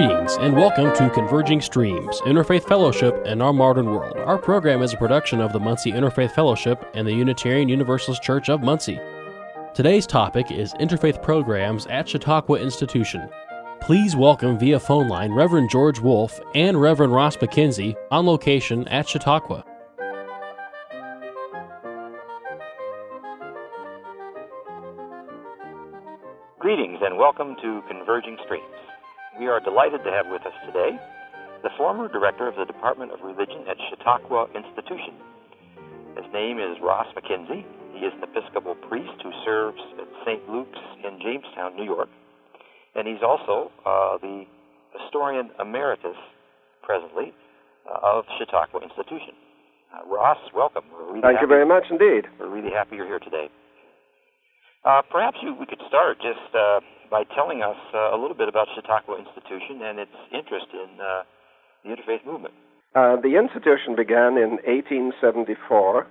Greetings and welcome to Converging Streams, Interfaith Fellowship in Our Modern World. Our program is a production of the Muncie Interfaith Fellowship and the Unitarian Universalist Church of Muncie. Today's topic is Interfaith Programs at Chautauqua Institution. Please welcome via phone line Reverend George Wolfe and Reverend Ross McKenzie on location at Chautauqua. Greetings and welcome to Converging Streams. We are delighted to have with us today the former director of the Department of Religion at Chautauqua Institution. His name is Ross McKenzie. He is an Episcopal priest who serves at St. Luke's in Jamestown, New York. And he's also the historian emeritus, presently, of Chautauqua Institution. Ross, welcome. Thank you very much indeed. We're really happy you're here today. Perhaps we could start just by telling us a little bit about Chautauqua Institution and its interest in the interfaith movement. The institution began in 1874,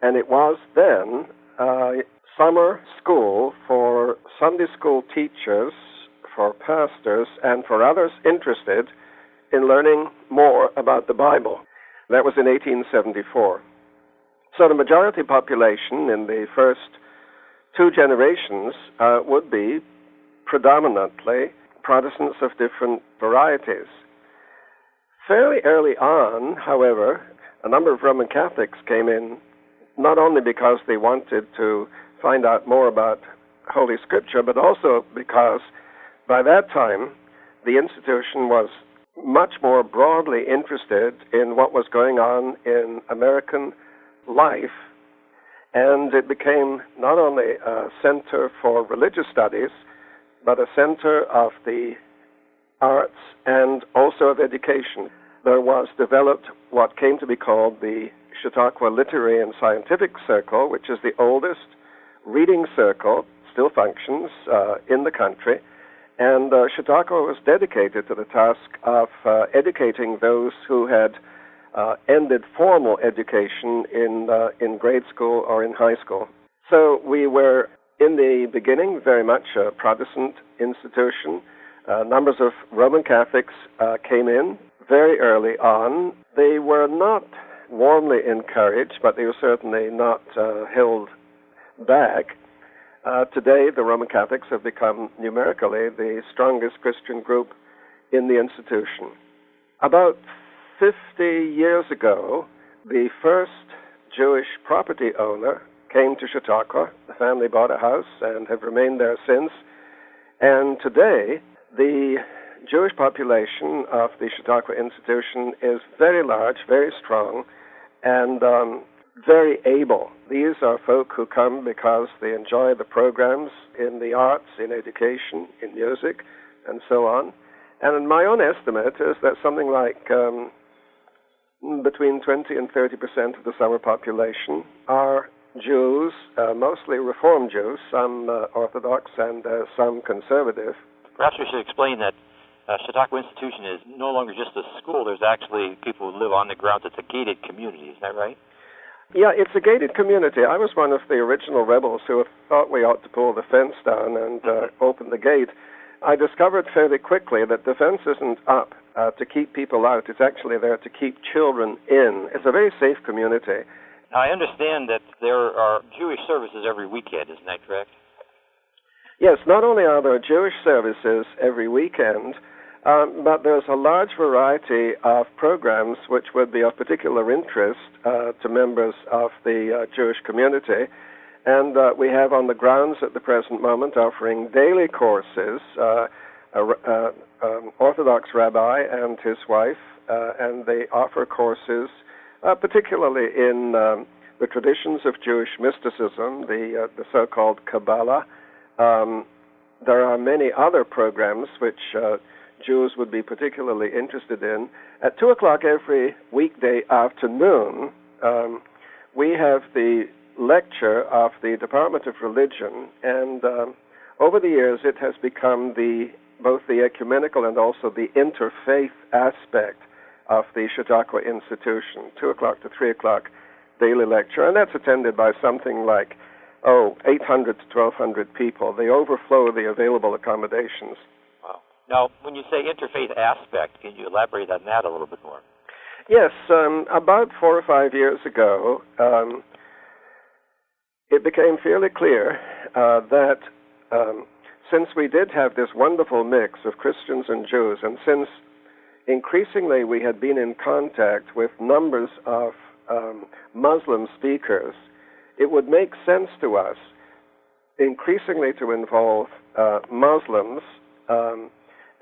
and it was then a summer school for Sunday school teachers, for pastors, and for others interested in learning more about the Bible. That was in 1874. So the majority population in the first two generations would be predominantly Protestants of different varieties. Fairly early on, however, a number of Roman Catholics came in, not only because they wanted to find out more about Holy Scripture, but also because by that time the institution was much more broadly interested in what was going on in American life. And it became not only a center for religious studies, but a center of the arts and also of education. There was developed what came to be called the Chautauqua Literary and Scientific Circle, which is the oldest reading circle, still functions in the country. And Chautauqua was dedicated to the task of educating those who had ended formal education in grade school or in high school. So we were, in the beginning, very much a Protestant institution. Numbers of Roman Catholics came in very early on. They were not warmly encouraged, but they were certainly not held back. Today, the Roman Catholics have become numerically the strongest Christian group in the institution. About 50 years ago, the first Jewish property owner came to Chautauqua. The family bought a house and have remained there since. And today, the Jewish population of the Chautauqua Institution is very large, very strong, and very able. These are folk who come because they enjoy the programs in the arts, in education, in music, and so on. And my own estimate is that something like between 20 and 30% of the summer population are Jews, mostly Reform Jews, some Orthodox and some conservative. Perhaps we should explain that Chautauqua Institution is no longer just a school. There's actually people who live on the grounds. It's a gated community. Is that right? Yeah, it's a gated community. I was one of the original rebels who thought we ought to pull the fence down and open the gate. I discovered fairly quickly that the fence isn't up to keep people out. It's actually there to keep children in. It's a very safe community. Now, I understand that there are Jewish services every weekend. Isn't that correct? Yes, not only are there Jewish services every weekend, but there's a large variety of programs which would be of particular interest to members of the Jewish community. And we have on the grounds at the present moment offering daily courses, Orthodox rabbi and his wife, and they offer courses particularly in the traditions of Jewish mysticism, the so-called Kabbalah. There are many other programs which Jews would be particularly interested in. At 2 o'clock every weekday afternoon, we have the lecture of the Department of Religion, and over the years it has become both the ecumenical and also the interfaith aspect of the Chautauqua Institution. 2 o'clock to 3 o'clock daily lecture, and that's attended by something like 800 to 1,200 people. They overflow the available accommodations. Wow. Now, when you say interfaith aspect, can you elaborate on that a little bit more? Yes, about 4 or 5 years ago, it became fairly clear that since we did have this wonderful mix of Christians and Jews, and since increasingly we had been in contact with numbers of Muslim speakers, it would make sense to us increasingly to involve Muslims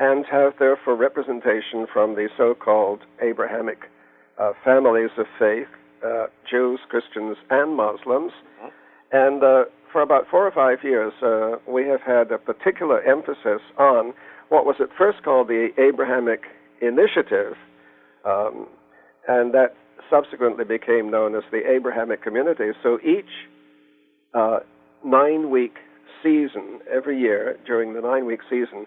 and have therefore representation from the so-called Abrahamic families of faith, Jews, Christians, and Muslims. And for about 4 or 5 years, we have had a particular emphasis on what was at first called the Abrahamic Initiative, and that subsequently became known as the Abrahamic Community. So each 9-week season, every year during the 9-week season,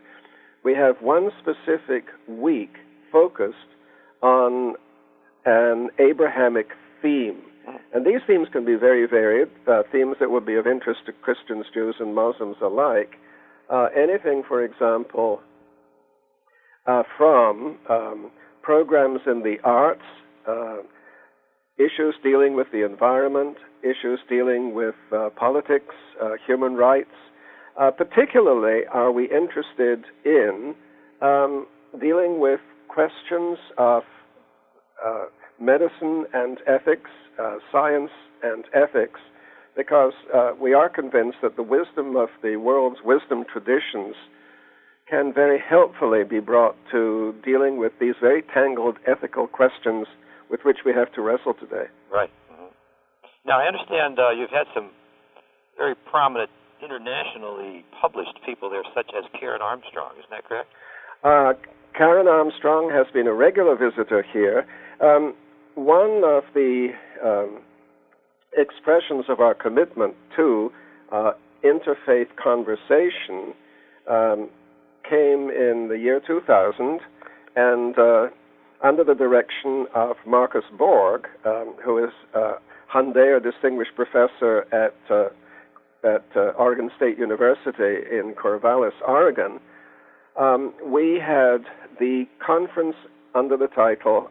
we have one specific week focused on an Abrahamic theme. And these themes can be very varied, themes that would be of interest to Christians, Jews, and Muslims alike. Anything, for example, from programs in the arts, issues dealing with the environment, issues dealing with politics, human rights. Particularly are we interested in dealing with questions of medicine and ethics, science and ethics, because we are convinced that the wisdom of the world's wisdom traditions can very helpfully be brought to dealing with these very tangled ethical questions with which we have to wrestle today. Right. Mm-hmm. Now, I understand you've had some very prominent internationally published people there, such as Karen Armstrong. Isn't that correct? Karen Armstrong has been a regular visitor here. One of the expressions of our commitment to interfaith conversation came in the year 2000, and under the direction of Marcus Borg, who is Hyundai, a distinguished professor at Oregon State University in Corvallis, Oregon, we had the conference under the title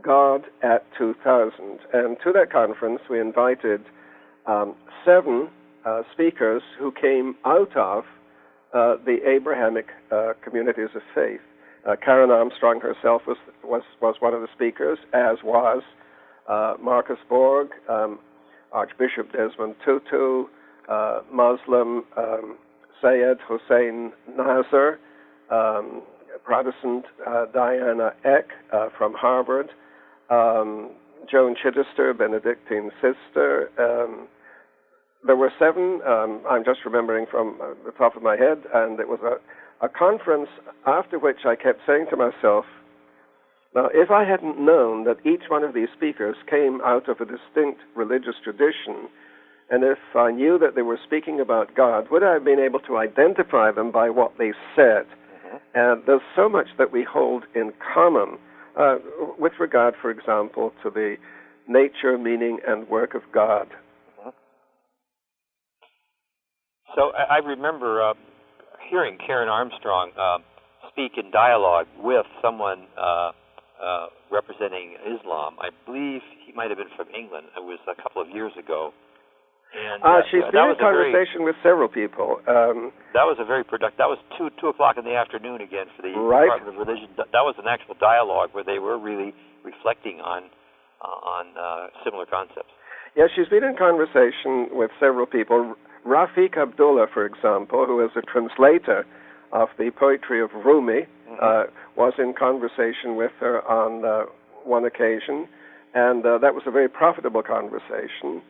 God at 2000. And to that conference, we invited 7 speakers who came out of the Abrahamic communities of faith. Karen Armstrong herself was one of the speakers, as was Marcus Borg, Archbishop Desmond Tutu, Muslim Syed Hussein Nasr, Protestant Diana Eck from Harvard, Joan Chittister, Benedictine sister. There were 7, I'm just remembering from the top of my head, and it was a conference after which I kept saying to myself, now, if I hadn't known that each one of these speakers came out of a distinct religious tradition, and if I knew that they were speaking about God, would I have been able to identify them by what they said? And there's so much that we hold in common with regard, for example, to the nature, meaning, and work of God. So I remember hearing Karen Armstrong speak in dialogue with someone representing Islam. I believe he might have been from England. It was a couple of years ago. And she's been in conversation with several people. That was a very productive. That was 2 o'clock in the afternoon again for the right. Department of Religion. That was an actual dialogue where they were really reflecting on similar concepts. Yeah, she's been in conversation with several people. Rafiq Abdullah, for example, who is a translator of the poetry of Rumi, was in conversation with her on one occasion, and that was a very profitable conversation.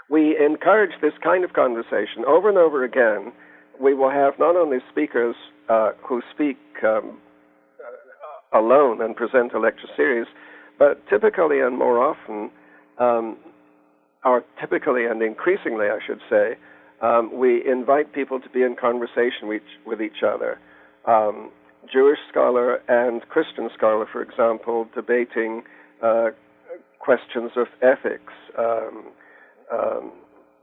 We encourage this kind of conversation over and over again. We will have not only speakers who speak alone and present a lecture series, but typically and more often, or typically and increasingly, I should say, we invite people to be in conversation with each other. Jewish scholar and Christian scholar, for example, debating questions of ethics.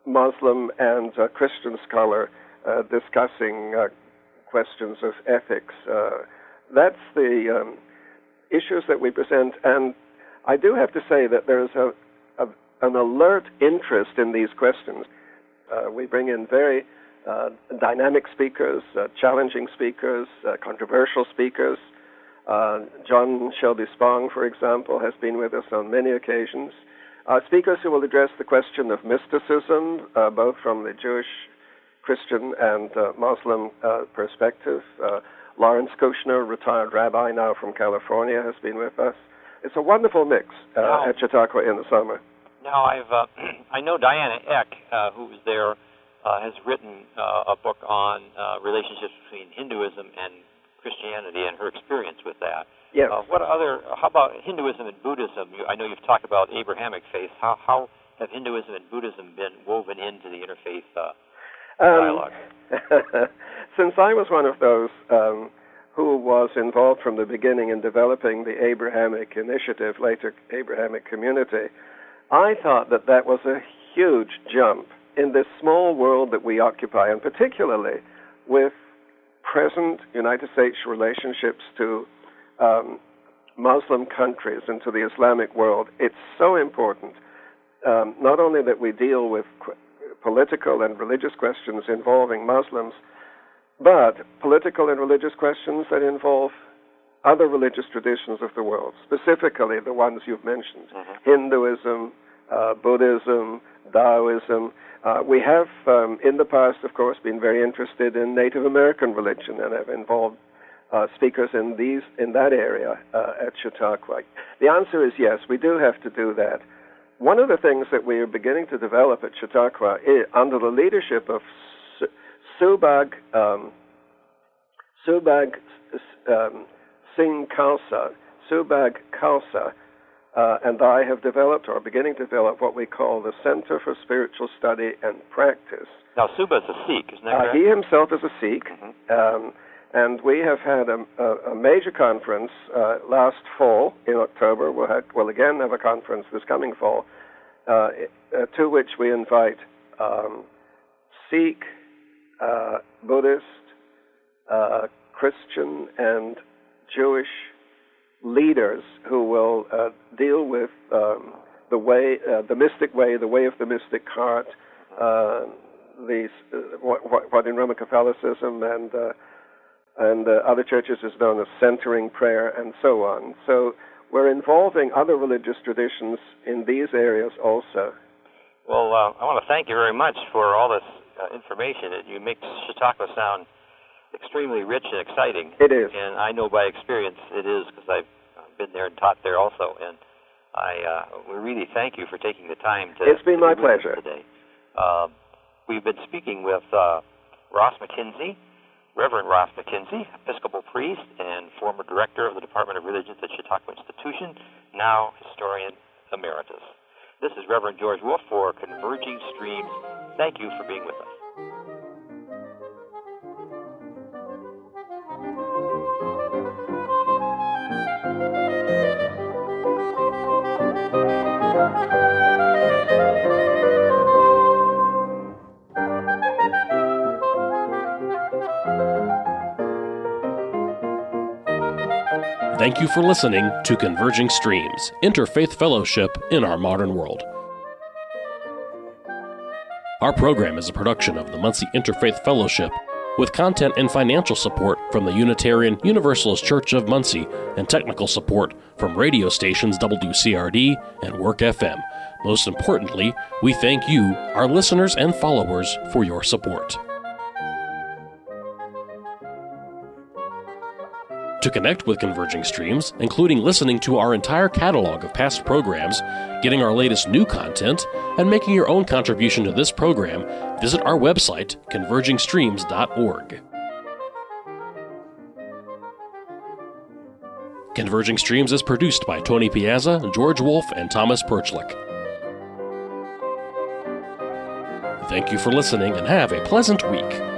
Muslim and Christian scholar discussing questions of ethics. That's the issues that we present, and I do have to say that there's an alert interest in these questions. We bring in very dynamic speakers, challenging speakers, controversial speakers. John Shelby Spong, for example, has been with us on many occasions. Speakers who will address the question of mysticism, both from the Jewish, Christian, and Muslim perspective. Lawrence Kushner, retired rabbi now from California, has been with us. It's a wonderful mix at Chautauqua in the summer. Now, I know Diana Eck, who was there, has written a book on relationships between Hinduism and Christianity and her experience with that. Yes. How about Hinduism and Buddhism? I know you've talked about Abrahamic faith. How have Hinduism and Buddhism been woven into the interfaith dialogue? Since I was one of those who was involved from the beginning in developing the Abrahamic Initiative, later Abrahamic Community, I thought that was a huge jump in this small world that we occupy, and particularly with present United States relationships to Muslim countries and to the Islamic world. It's so important, not only that we deal with political and religious questions involving Muslims, but political and religious questions that involve other religious traditions of the world, specifically the ones you've mentioned, Hinduism, Buddhism, Taoism. We have, in the past, of course, been very interested in Native American religion and have involved speakers in that area at Chautauqua. The answer is yes, we do have to do that. One of the things that we are beginning to develop at Chautauqua is, under the leadership of Subhag Singh Khalsa, and I have developed, or are beginning to develop, what we call the Center for Spiritual Study and Practice. Now, Subha is a Sikh, isn't that correct? He himself is a Sikh, and we have had a major conference last fall in October. We'll again have a conference this coming fall, to which we invite Sikh, Buddhist, Christian, and Jewish leaders who will deal with the way, the mystic way, the way of the mystic heart, what in Roman Catholicism and other churches is known as centering prayer, and so on. So we're involving other religious traditions in these areas also. Well, I want to thank you very much for all this information. You make Chautauqua sound extremely rich and exciting. It is. And I know by experience it is, because I've been there and taught there also. And we really thank you for taking the time to... It's been my pleasure. Today. We've been speaking with Ross McKenzie, Reverend Ross McKenzie, Episcopal priest and former director of the Department of Religions at Chautauqua Institution, now historian emeritus. This is Reverend George Wolf for Converging Streams. Thank you for being with us. Thank you for listening to Converging Streams, Interfaith Fellowship in Our Modern World. Our program is a production of the Muncie Interfaith Fellowship, with content and financial support from the Unitarian Universalist Church of Muncie and technical support from radio stations WCRD and Work FM. Most importantly, we thank you, our listeners and followers, for your support. To connect with Converging Streams, including listening to our entire catalog of past programs, getting our latest new content, and making your own contribution to this program, visit our website, convergingstreams.org. Converging Streams is produced by Tony Piazza, George Wolf, and Thomas Perchlik. Thank you for listening and have a pleasant week.